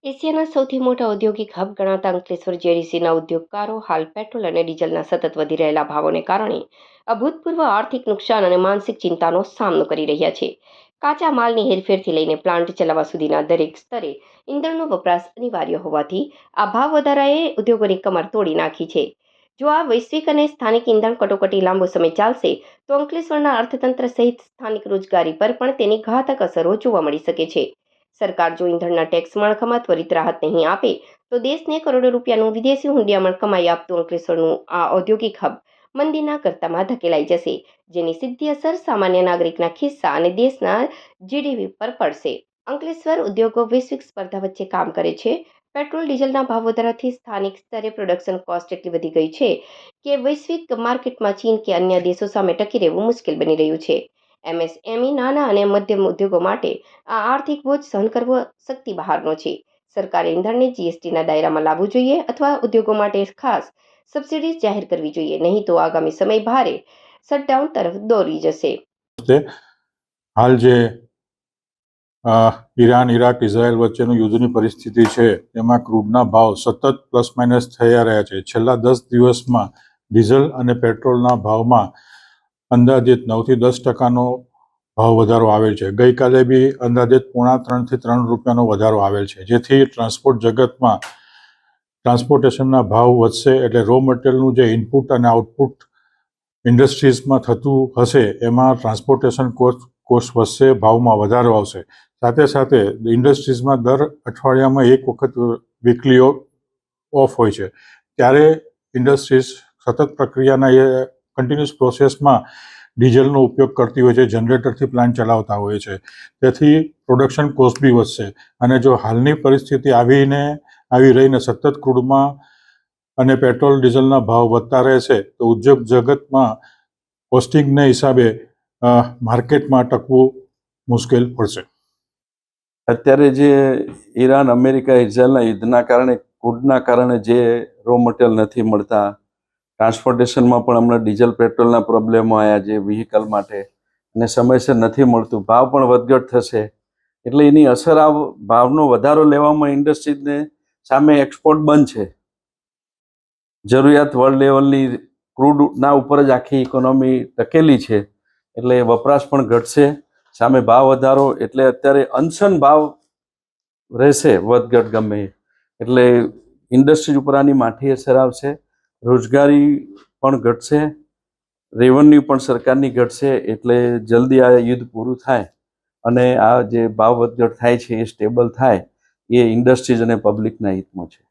એશિયાના સૌથી મોટા ઔદ્યોગિક હબ ગણાતા અંકલેશ્વર જેડીસીના ઉદ્યોગકારો હાલ પેટ્રોલ અને ડીઝલના સતત વધી રહેલા ભાવોને કારણે અભૂતપૂર્વ આર્થિક નુકસાન અને માનસિક ચિંતાનો સામનો કરી રહ્યા છે. કાચા માલની હેરફેરથી લઈને પ્લાન્ટ ચલાવવા સુધીના દરેક સ્તરે ઇંધણનો વપરાશ અનિવાર્ય હોવાથી આ ભાવ વધારાએ ઉદ્યોગોની કમર તોડી નાખી છે. જો આ વૈશ્વિક અને સ્થાનિક ઇંધણ કટોકટી લાંબો સમય ચાલશે તો અંકલેશ્વરના અર્થતંત્ર સહિત સ્થાનિક રોજગારી પર પણ તેની ઘાતક અસરો જોવા મળી શકે છે. સરકાર જો ઇંધણના ટેક્સ માળખામાં ત્વરિત રાહત નહીં આપે તો દેશને કરોડો રૂપિયાનું વિદેશી હુંડિયામણ કમાઈ આપતું અંકલેશ્વરનું આ ઔદ્યોગિક હબ મંદીના ગર્તામાં ધકેલાઈ જશે, જેની સીધી અસર સામાન્ય નાગરિકના ખિસ્સા અને દેશના જીડીપી પર પડશે. અંકલેશ્વર ઉદ્યોગો વૈશ્વિક સ્પર્ધા વચ્ચે કામ કરે છે. પેટ્રોલ ડીઝલના ભાવ વધારાથી સ્થાનિક સ્તરે પ્રોડક્શન કોસ્ટ એટલી વધી ગઈ છે કે વૈશ્વિક માર્કેટમાં ચીન કે અન્ય દેશો સામે ટકી રહેવું મુશ્કેલ બની રહ્યું છે. એમએસએમઈ નાના અને મધ્યમ ઉદ્યોગો માટે આ આર્થિક બોજ સહન કરવો શક્તિ બહારનો છે. સરકારે ઇંધણને જીએસટીના દાયરામાં લાવવું જોઈએ અથવા ઉદ્યોગો માટે ખાસ સબસિડી જાહેર કરવી જોઈએ, નહીં તો આગામી સમય ભારે શટડાઉન તરફ દોરી જશે. હાલ જે ઈરાન, ઇરાક, ઇઝરાયલ વચ્ચેનું યુદ્ધની પરિસ્થિતિ છે તેમાં ક્રૂડના ભાવ સતત પ્લસ માઇનસ થયા રહ્યા છે. છેલ્લા 10 દિવસમાં ડીઝલ અને પેટ્રોલના ભાવમાં અંદાજિત 9 થી 10% ભાવ વધારો આવેલ છે. ગઈકાલે બી અંદાજિત 2.5 થી 3 રૂપિયાનો વધારો આવેલ છે, જેથી ટ્રાન્સપોર્ટ જગતમાં ટ્રાન્સપોર્ટેશનના ભાવ વધશે એટલે રો મટીરિયલનું જે ઇનપુટ અને આઉટપુટ ઇન્ડસ્ટ્રીઝમાં થતું હશે એમાં ટ્રાન્સપોર્ટેશન કોસ્ટ વધશે, ભાવમાં વધારો આવશે. સાથે સાથે ઇન્ડસ્ટ્રીઝમાં દર અઠવાડિયામાં એક વખત વીકલી ઓફ હોય છે, ત્યારે ઇન્ડસ્ટ્રીઝ સતત પ્રક્રિયાના એ કન્ટિન્યુઅસ પ્રોસેસમાં ડીઝલનો ઉપયોગ કરતી હોય છે, જનરેટરથી પ્લાન્ટ ચલાવતા હોય છે, તેથી પ્રોડક્શન કોસ્ટ બી વધશે. અને જો હાલની પરિસ્થિતિ આવી રહીને સતત ક્રૂડમાં અને પેટ્રોલ ડીઝલના ભાવ વધતા રહેશે તો ઉદ્યોગ જગતમાં કોસ્ટિંગના હિસાબે માર્કેટમાં ટકવું મુશ્કેલ પડશે. અત્યારે જે ઈરાન, અમેરિકા, ઇઝરાયલના યુદ્ધના કારણે ક્રૂડના કારણે જે રો મટીરિયલ નથી મળતા, ટ્રાન્સપોર્ટેશનમાં પણ હમણાં ડીઝલ પેટ્રોલના પ્રોબ્લેમો આવ્યા છે વ્હીકલ માટે, અને સમયસર નથી મળતું, ભાવ પણ વધઘટ થશે. એટલે એની અસર આ ભાવનો વધારો લેવામાં ઇન્ડસ્ટ્રીઝને સામે એક્સપોર્ટ બંધ છે. જરૂરિયાત વર્લ્ડ લેવલની ક્રૂડના ઉપર જ આખી ઇકોનોમી ટકેલી છે, એટલે વપરાશ પણ ઘટશે, સામે ભાવ વધારો, એટલે અત્યારે અનશન ભાવ રહેશે વધઘટ ગમે. એટલે ઇન્ડસ્ટ્રીઝ ઉપર આની માઠી અસર આવશે, રોજગારી પણ ઘટશે, રેવન્યુ પણ સરકારની ઘટશે. એટલે જલ્દી આ યુદ્ધ પૂરું થાય અને આ જે ભાવ વધઘટ થાય છે એ સ્ટેબલ થાય, એ ઇન્ડસ્ટ્રીઝ અને પબ્લિકના હિતમાં છે.